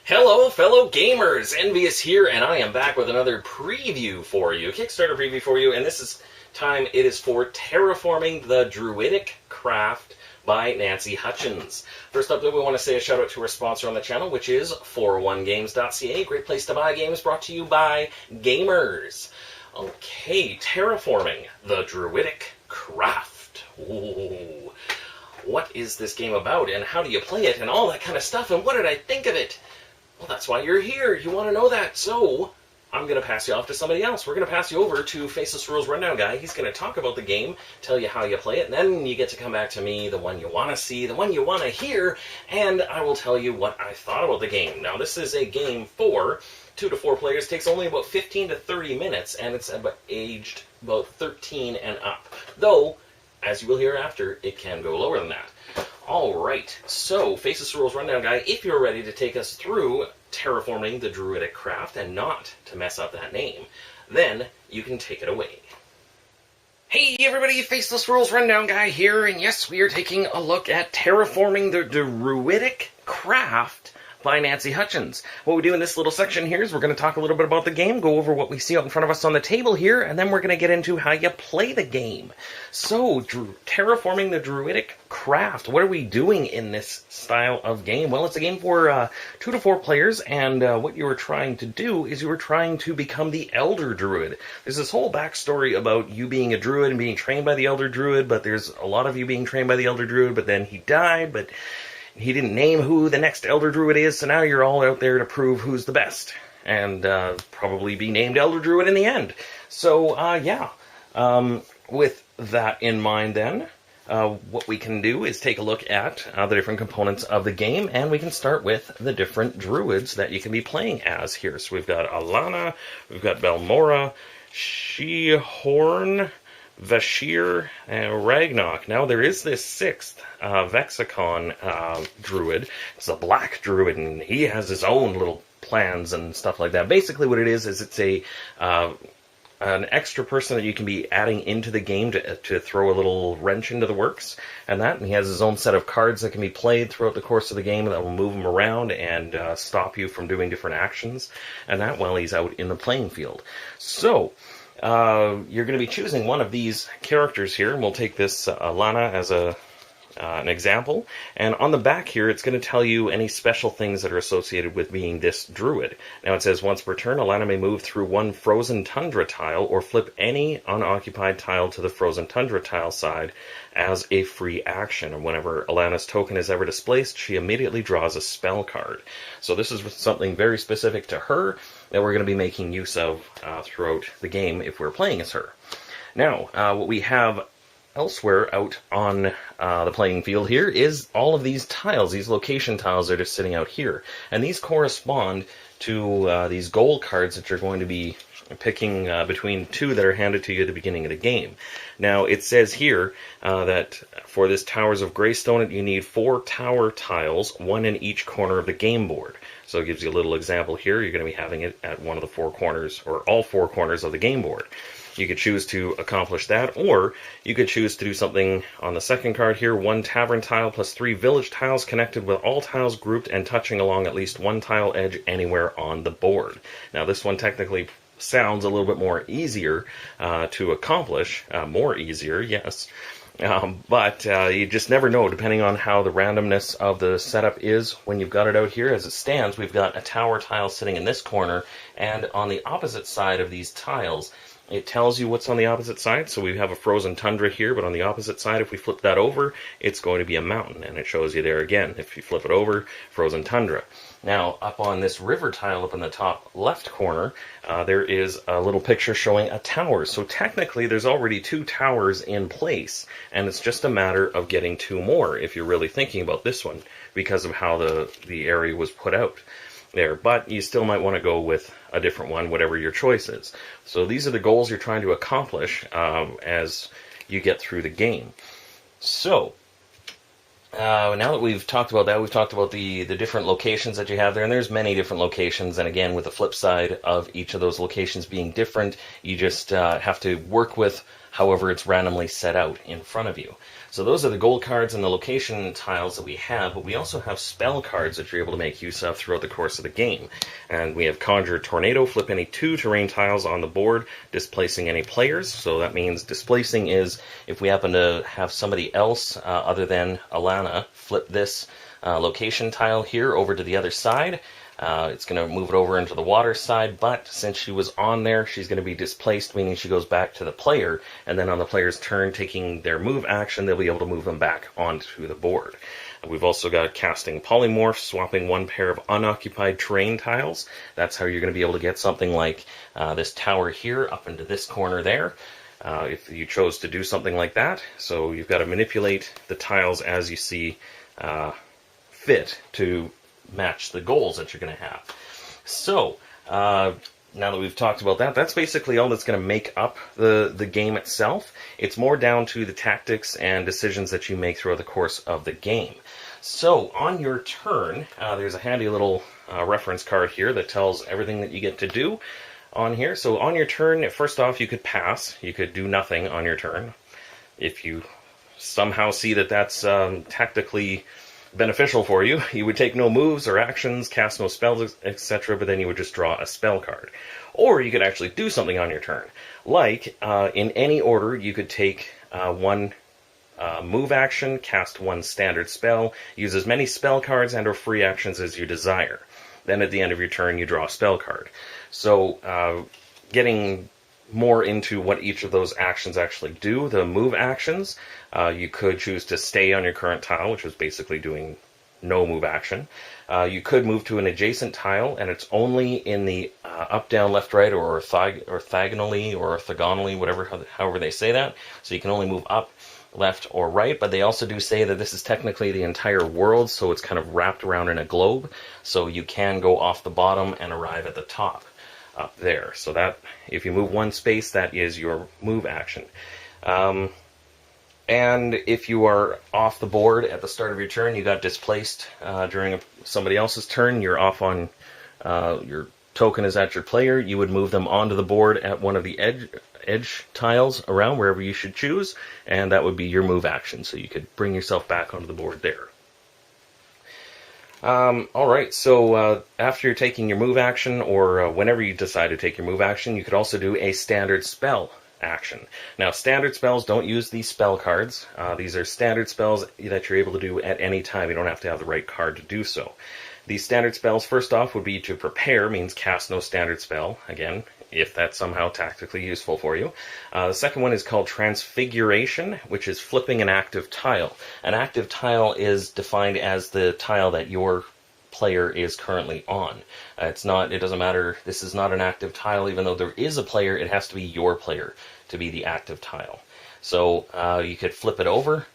Hello, fellow gamers! NVS here, and I am back with another preview for you, Kickstarter preview for you, and this time it is for Terraforming the Druidic Craft by Nancy Hutchins. First up, though, we want to say a shout out to our sponsor on the channel, which is 401games.ca, a great place to buy games brought to you by gamers. Okay, Terraforming the Druidic Craft. Ooh. What is this game about, and how do you play it, and all that kind of stuff, and what did I think of it? Well, that's why you're here. You want to know that. So, I'm going to pass you off to somebody else. We're going to pass you over to Faceless Rules Rundown Guy. He's going to talk about the game, tell you how you play it, and then you get to come back to me, the one you want to see, the one you want to hear, and I will tell you what I thought about the game. Now, this is a game for 2 to 4 players. It takes only about 15 to 30 minutes, and it's aged about 13 and up. Though, as you will hear after, it can go lower than that. Alright, so Faceless Rules Rundown Guy, if you're ready to take us through Terraforming the Druidic Craft, and not to mess up that name, then you can take it away. Hey everybody, Faceless Rules Rundown Guy here, and yes, we are taking a look at Terraforming the Druidic Craft by Nancy Hutchins. What we do in this little section here is we're going to talk a little bit about the game, go over what we see out in front of us on the table here, and then we're going to get into how you play the game. So, Terraforming the Druidic Craft. What are we doing in this style of game? Well, it's a game for 2 to 4 players, and what you were trying to do is you were trying to become the Elder Druid. There's this whole backstory about you being a druid and being trained by the Elder Druid, but there's a lot of you being trained by the Elder Druid, but then he died, but he didn't name who the next Elder Druid is, so now you're all out there to prove who's the best, and probably be named Elder Druid in the end. So, with that in mind then, what we can do is take a look at the different components of the game, and we can start with the different druids that you can be playing as here. So we've got Alana, we've got Belmora, Shehorn, Vashir, and Ragnarok. Now there is this 6th Vexicon druid. It's a black druid, and he has his own little plans and stuff like that. Basically what it is it's an extra person that you can be adding into the game to throw a little wrench into the works, and he has his own set of cards that can be played throughout the course of the game that will move him around and stop you from doing different actions, and that while he's out in the playing field. So, you're going to be choosing one of these characters here, and we'll take this Alana as an example. And on the back here, it's going to tell you any special things that are associated with being this druid. Now it says, once per turn, Alana may move through one frozen tundra tile or flip any unoccupied tile to the frozen tundra tile side as a free action. And whenever Alana's token is ever displaced, she immediately draws a spell card. So this is something very specific to her that we're going to be making use of throughout the game if we're playing as her. Now, what we have elsewhere out on the playing field here is all of these tiles, these location tiles that are sitting out here. And these correspond to these goal cards that you're going to be picking between 2 that are handed to you at the beginning of the game. Now, it says here that for this Towers of Greystone, you need 4 tower tiles, 1 in each corner of the game board. So it gives you a little example here. You're going to be having it at one of the 4 corners, or all 4 corners of the game board. You could choose to accomplish that, or you could choose to do something on the second card here, 1 tavern tile plus 3 village tiles connected with all tiles grouped and touching along at least 1 tile edge anywhere on the board. Now this one technically sounds a little bit more easier to accomplish, more easier, yes. But you just never know, depending on how the randomness of the setup is when you've got it out here. As it stands, we've got a tower tile sitting in this corner, and on the opposite side of these tiles, it tells you what's on the opposite side. So we have a frozen tundra here, but on the opposite side, if we flip that over, it's going to be a mountain, and it shows you there again. If you flip it over, frozen tundra. Now, up on this river tile up in the top left corner, there is a little picture showing a tower. So technically, there's already 2 towers in place, and it's just a matter of getting 2 more, if you're really thinking about this one, because of how the area was put out there. But you still might want to go with a different one, whatever your choice is. So these are the goals you're trying to accomplish as you get through the game. So, now that we've talked about that, we've talked about the different locations that you have there, and there's many different locations, and again, with the flip side of each of those locations being different, you just have to work with however it's randomly set out in front of you. So those are the gold cards and the location tiles that we have, but we also have spell cards that you're able to make use of throughout the course of the game. And we have Conjure Tornado, flip any 2 terrain tiles on the board, displacing any players. So that means displacing is if we happen to have somebody else other than Alana flip this location tile here over to the other side. It's going to move it over into the water side, but since she was on there, she's going to be displaced, meaning she goes back to the player, and then on the player's turn, taking their move action, they'll be able to move them back onto the board. We've also got casting Polymorph, swapping 1 pair of unoccupied terrain tiles. That's how you're going to be able to get something like this tower here up into this corner there, if you chose to do something like that. So you've got to manipulate the tiles as you see fit to match the goals that you're going to have. So, now that we've talked about that, that's basically all that's going to make up the game itself. It's more down to the tactics and decisions that you make throughout the course of the game. So, on your turn, there's a handy little reference card here that tells everything that you get to do on here. So, on your turn, first off, you could pass. You could do nothing on your turn. If you somehow see that that's tactically beneficial for you, you would take no moves or actions, cast no spells, etc., but then you would just draw a spell card. Or you could actually do something on your turn. Like, in any order, you could take 1 move action, cast 1 standard spell, use as many spell cards and or free actions as you desire. Then at the end of your turn, you draw a spell card. So, getting more into what each of those actions actually do, the move actions, you could choose to stay on your current tile, which is basically doing no move action. You could move to an adjacent tile, and it's only in the up, down, left, right, or orthogonally, or orthogonally, however they say that. So you can only move up, left, or right, but they also do say that this is technically the entire world, so it's kind of wrapped around in a globe, so you can go off the bottom and arrive at the top up there. So that, if you move 1 space, that is your move action. And if you are off the board at the start of your turn, you got displaced during somebody else's turn, you're off on, your token is at your player, you would move them onto the board at one of the edge tiles around, wherever you should choose, and that would be your move action, so you could bring yourself back onto the board there. Alright, so after you're taking your move action, or whenever you decide to take your move action, you could also do a standard spell action. Now, standard spells don't use these spell cards. These are standard spells that you're able to do at any time. You don't have to have the right card to do so. These standard spells, first off, would be to prepare, means cast no standard spell, again, if that's somehow tactically useful for you. The second one is called Transfiguration, which is flipping an active tile. An active tile is defined as the tile that your player is currently on. It doesn't matter, this is not an active tile, even though there is a player, it has to be your player to be the active tile. So you could flip it over.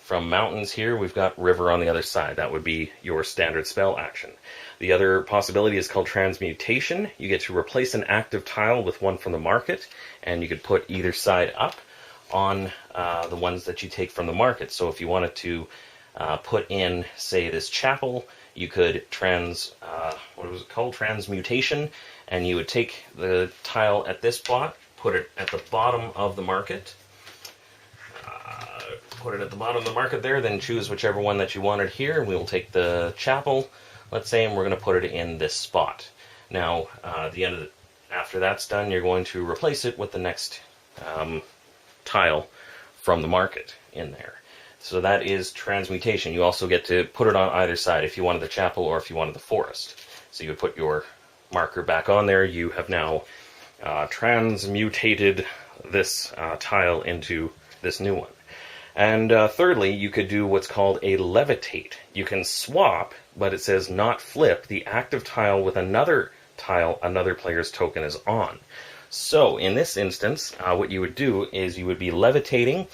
From mountains here, we've got river on the other side. That would be your standard spell action. The other possibility is called Transmutation. You get to replace an active tile with one from the market, and you could put either side up on the ones that you take from the market. So if you wanted to put in, say, this chapel, you could Transmutation, and you would take the tile at this spot, put it at the bottom of the market, there, then choose whichever one that you wanted here. We will take the chapel, let's say, and we're going to put it in this spot. Now, after that's done, you're going to replace it with the next tile from the market in there. So that is Transmutation. You also get to put it on either side if you wanted the chapel or if you wanted the forest. So you would put your marker back on there. You have now transmutated this tile into this new one. And thirdly, you could do what's called a levitate. You can swap, but it says not flip, the active tile with another tile another player's token is on. So in this instance, what you would do is you would be levitating.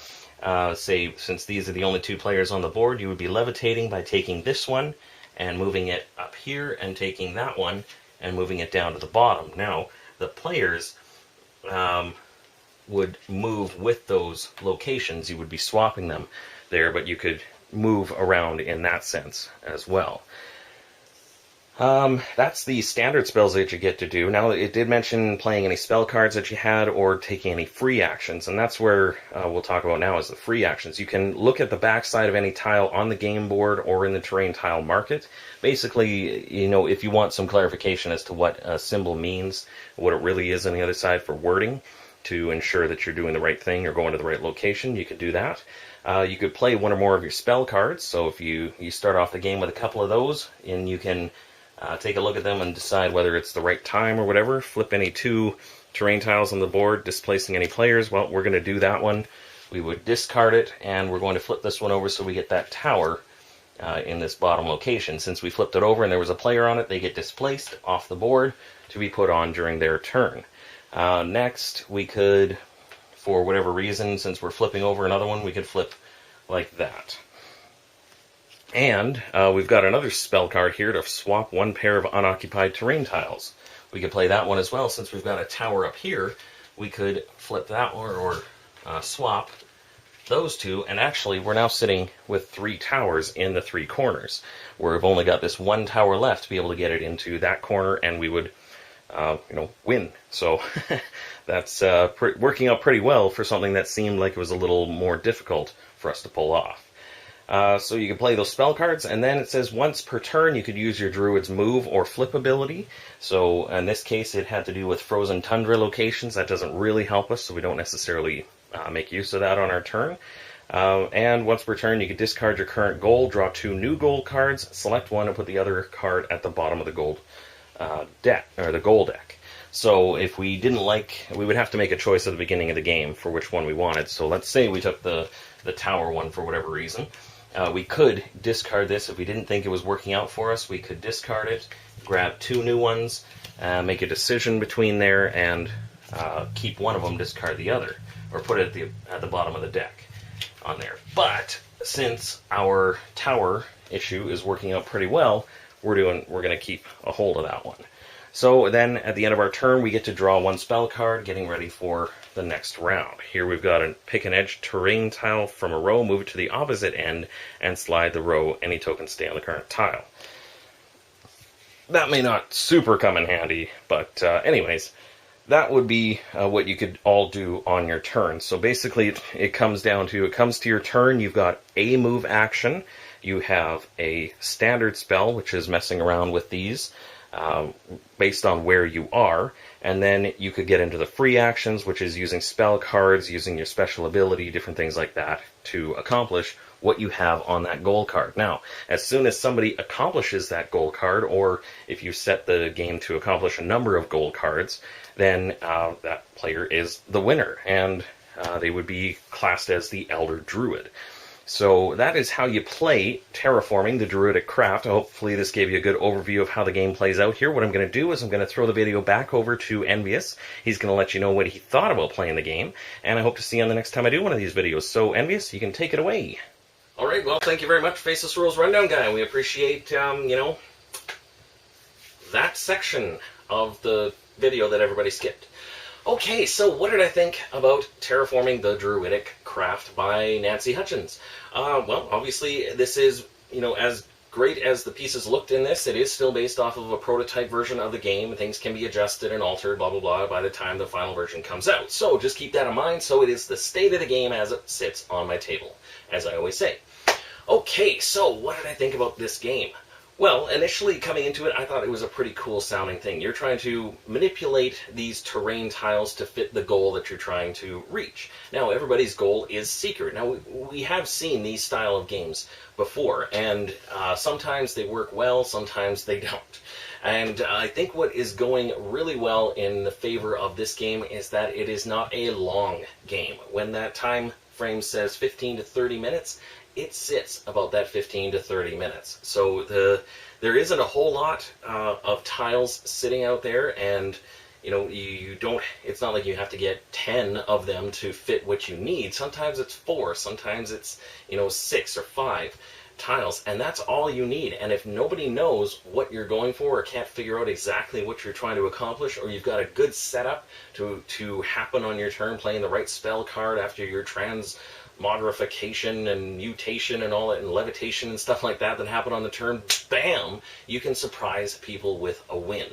Say, since these are the only 2 players on the board, you would be levitating by taking this one and moving it up here, and taking that one and moving it down to the bottom. Now, the players would move with those locations. You would be swapping them there, but you could move around in that sense as well. That's the standard spells that you get to do. Now, it did mention playing any spell cards that you had or taking any free actions, and that's where we'll talk about now is the free actions. You can look at the backside of any tile on the game board or in the terrain tile market. Basically, you know, if you want some clarification as to what a symbol means, what it really is on the other side for wording, to ensure that you're doing the right thing or going to the right location, you could do that. You could play one or more of your spell cards, so if you start off the game with a couple of those, and you can take a look at them and decide whether it's the right time or whatever. Flip any 2 terrain tiles on the board, displacing any players. Well, we're going to do that one. We would discard it, and we're going to flip this one over so we get that tower in this bottom location. Since we flipped it over and there was a player on it, they get displaced off the board to be put on during their turn. Next, we could, for whatever reason, since we're flipping over another one, we could flip like that. And we've got another spell card here to swap 1 pair of unoccupied terrain tiles. We could play that one as well. Since we've got a tower up here, we could flip that one or swap those 2. And actually, we're now sitting with 3 towers in the 3 corners, where we've only got this 1 tower left to be able to get it into that corner, and we would, win. So that's working out pretty well for something that seemed like it was a little more difficult for us to pull off. So you can play those spell cards, and then it says once per turn you could use your Druid's move or flip ability. So in this case it had to do with frozen tundra locations. That doesn't really help us, so we don't necessarily make use of that on our turn. And once per turn you could discard your current goal, draw 2 new gold cards, select one, and put the other card at the bottom of the gold deck, or the goal deck. So if we didn't like, we would have to make a choice at the beginning of the game for which one we wanted. So let's say we took the tower one for whatever reason. We could discard this. If we didn't think it was working out for us, we could discard it, grab 2 new ones, make a decision between there, and keep one of them, discard the other, or put it at the bottom of the deck on there. But since our tower issue is working out pretty well, we're going to keep a hold of that one. So then at the end of our turn, we get to draw 1 spell card, getting ready for the next round. Here we've got a pick an edge terrain tile from a row, move it to the opposite end, and slide the row. Any tokens stay on the current tile. That may not super come in handy, but anyways, that would be what you could all do on your turn. So basically it comes to your turn, you've got a move action, you have a standard spell, which is messing around with these, based on where you are, and then you could get into the free actions, which is using spell cards, using your special ability, different things like that to accomplish what you have on that goal card. Now, as soon as somebody accomplishes that goal card, or if you set the game to accomplish a number of goal cards, then that player is the winner, and they would be classed as the Elder Druid. So that is how you play Terraforming, the Druidic Craft. Hopefully this gave you a good overview of how the game plays out here. What I'm going to do is I'm going to throw the video back over to NVS. He's going to let you know what he thought about playing the game, and I hope to see you on the next time I do one of these videos. So NVS, you can take it away. All right, well, thank you very much, Faceless Rules Rundown Guy. We appreciate, that section of the video that everybody skipped. Okay, so what did I think about Terraforming the Druidic Craft by Nancy Hutchins? Well, obviously, this is, as great as the pieces looked in this, it is still based off of a prototype version of the game. Things can be adjusted and altered, blah, blah, blah, by the time the final version comes out. So just keep that in mind. So it is the state of the game as it sits on my table, as I always say. Okay, so what did I think about this game? Well, initially coming into it, I thought it was a pretty cool sounding thing. You're trying to manipulate these terrain tiles to fit the goal that you're trying to reach. Now, everybody's goal is secret. Now, we have seen these style of games before, and sometimes they work well, sometimes they don't. And I think what is going really well in the favor of this game is that it is not a long game. When that time frame says 15 to 30 minutes, it sits about that 15 to 30 minutes. So there isn't a whole lot of tiles sitting out there, and you don't. It's not like you have to get 10 of them to fit what you need. Sometimes it's 4, sometimes it's 6 or 5 tiles, and that's all you need. And if nobody knows what you're going for or can't figure out exactly what you're trying to accomplish, or you've got a good setup to happen on your turn, playing the right spell card after your modification and mutation and all that, and levitation and stuff like that happen on the turn, bam, you can surprise people with a win.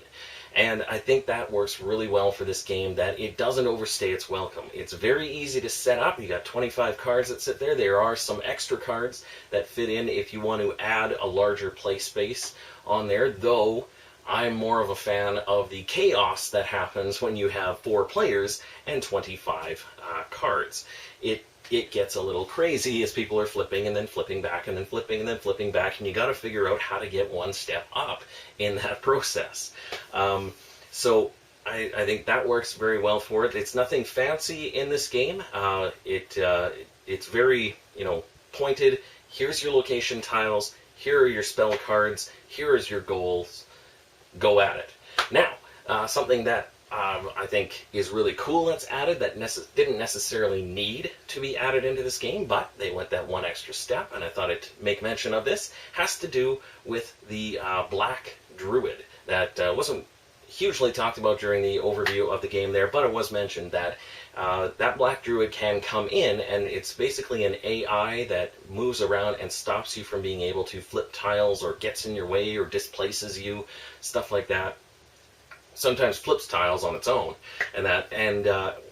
And I think that works really well for this game, that it doesn't overstay its welcome. It's very easy to set up. You got 25 cards that sit there. There are some extra cards that fit in if you want to add a larger play space on there, though I'm more of a fan of the chaos that happens when you have 4 players and 25 cards. It gets a little crazy as people are flipping and then flipping back and then flipping and then flipping back, and you got to figure out how to get one step up in that process. So I think that works very well for it. It's nothing fancy in this game. It's very, pointed. Here's your location tiles. Here are your spell cards. Here is your goals. Go at it. Now, something that I think is really cool that's added that didn't necessarily need to be added into this game, but they went that one extra step, and I thought I'd make mention of this, has to do with the Black Druid. That wasn't hugely talked about during the overview of the game there, but it was mentioned that that Black Druid can come in, and it's basically an AI that moves around and stops you from being able to flip tiles, or gets in your way, or displaces you, stuff like that. Sometimes flips tiles on its own, and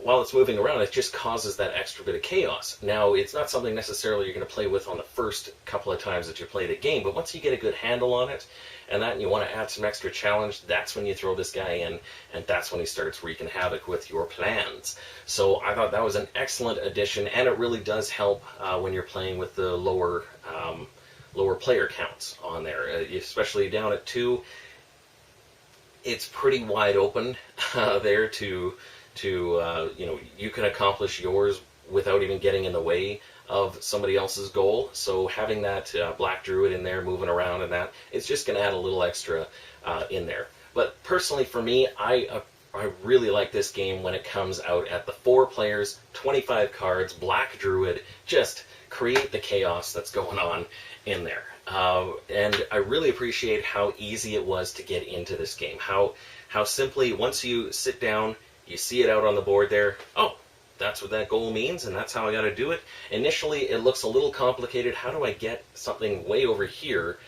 while it's moving around, it just causes that extra bit of chaos. Now, it's not something necessarily you're going to play with on the first couple of times that you play the game, but once you get a good handle on it, and you want to add some extra challenge, that's when you throw this guy in, and that's when he starts wreaking havoc with your plans. So I thought that was an excellent addition, and it really does help when you're playing with the lower player counts on there, especially down at 2. It's pretty wide open there to you can accomplish yours without even getting in the way of somebody else's goal. So having that Black Druid in there moving around and that, it's just going to add a little extra in there. But personally for me, I really like this game when it comes out at the 4 players, 25 cards, Black Druid, just create the chaos that's going on in there. And I really appreciate how easy it was to get into this game. How simply, once you sit down, you see it out on the board there, oh, that's what that goal means, and that's how I got to do it. Initially, it looks a little complicated. How do I get something way over here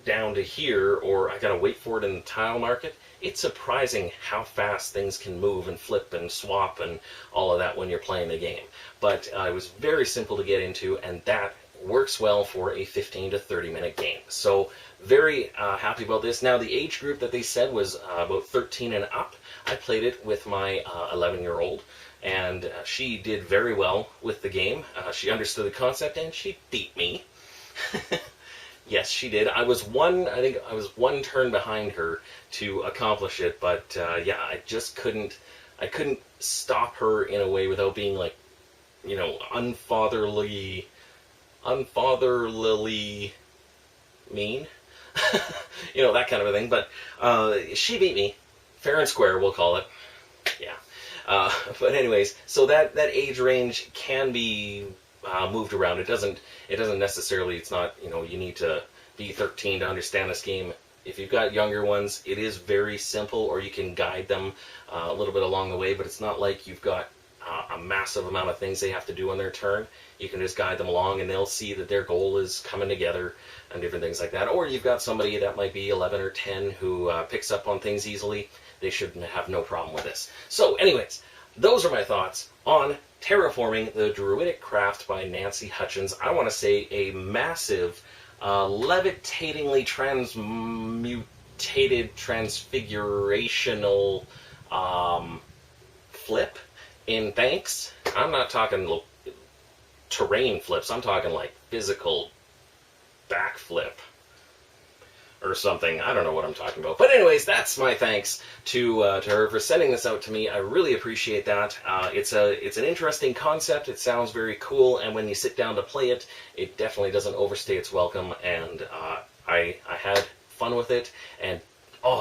down to here, or I got to wait for it in the tile market? It's surprising how fast things can move and flip and swap and all of that when you're playing the game. But it was very simple to get into, and that works well for a 15 to 30 minute game. So very happy about this. Now, the age group that they said was about 13 and up. I played it with my 11-year-old, and she did very well with the game. She understood the concept, and she beat me. Yes, she did. I think I was one turn behind her to accomplish it, but yeah, I just couldn't stop her in a way without being like, unfatherly mean. That kind of a thing. But she beat me. Fair and square, we'll call it. Yeah. But anyways, so that age range can be moved around. It doesn't necessarily, it's not, you need to be 13 to understand this game. If you've got younger ones, it is very simple, or you can guide them a little bit along the way, but it's not like you've got a massive amount of things they have to do on their turn. You can just guide them along, and they'll see that their goal is coming together and different things like that. Or you've got somebody that might be 11 or 10 who picks up on things easily. They should have no problem with this. So anyways, those are my thoughts on Terraforming the Druidic Craft by Nancy Hutchins. I want to say a massive, levitatingly transmutated, transfigurational flip in thanks. I'm not talking terrain flips. I'm talking like physical backflip or something. I don't know what I'm talking about. But anyways, that's my thanks to her for sending this out to me. I really appreciate that. It's an interesting concept. It sounds very cool, and when you sit down to play it, it definitely doesn't overstay its welcome. And I had fun with it. And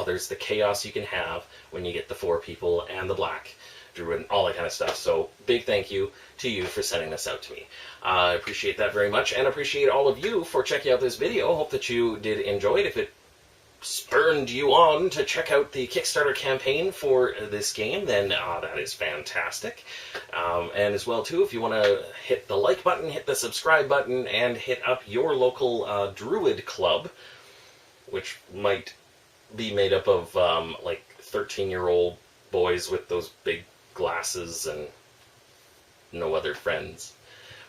there's the chaos you can have when you get the 4 people and the Black Druid and all that kind of stuff. So big thank you to you for sending this out to me. I appreciate that very much, and appreciate all of you for checking out this video. Hope that you did enjoy it. If it spurned you on to check out the Kickstarter campaign for this game, then that is fantastic. And as well, too, if you want to hit the like button, hit the subscribe button, and hit up your local Druid club, which might be made up of like 13-year-old boys with those big glasses and no other friends.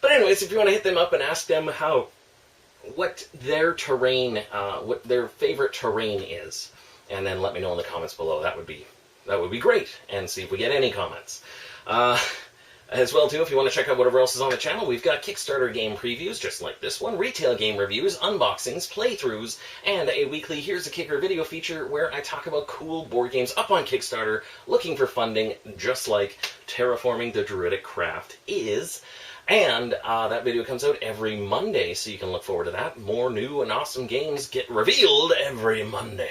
But anyways, if you want to hit them up and ask them what their terrain, what their favorite terrain is, and then let me know in the comments below. That would be great, and see if we get any comments. As well, too, if you want to check out whatever else is on the channel, we've got Kickstarter game previews, just like this one, retail game reviews, unboxings, playthroughs, and a weekly Here's a Kicker video feature where I talk about cool board games up on Kickstarter, looking for funding, just like Terraforming the Druidic Craft is. And that video comes out every Monday, so you can look forward to that. More new and awesome games get revealed every Monday.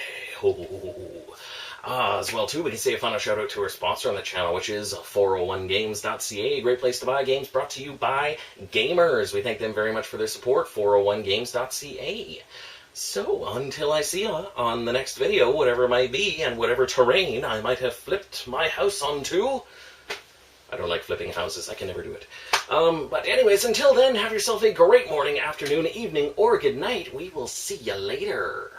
As well, too, we can say a final shout-out to our sponsor on the channel, which is 401games.ca, a great place to buy games brought to you by gamers. We thank them very much for their support, 401games.ca. So, until I see ya on the next video, whatever it might be, and whatever terrain I might have flipped my house onto. I don't like flipping houses. I can never do it. But anyways, until then, have yourself a great morning, afternoon, evening, or good night. We will see you later.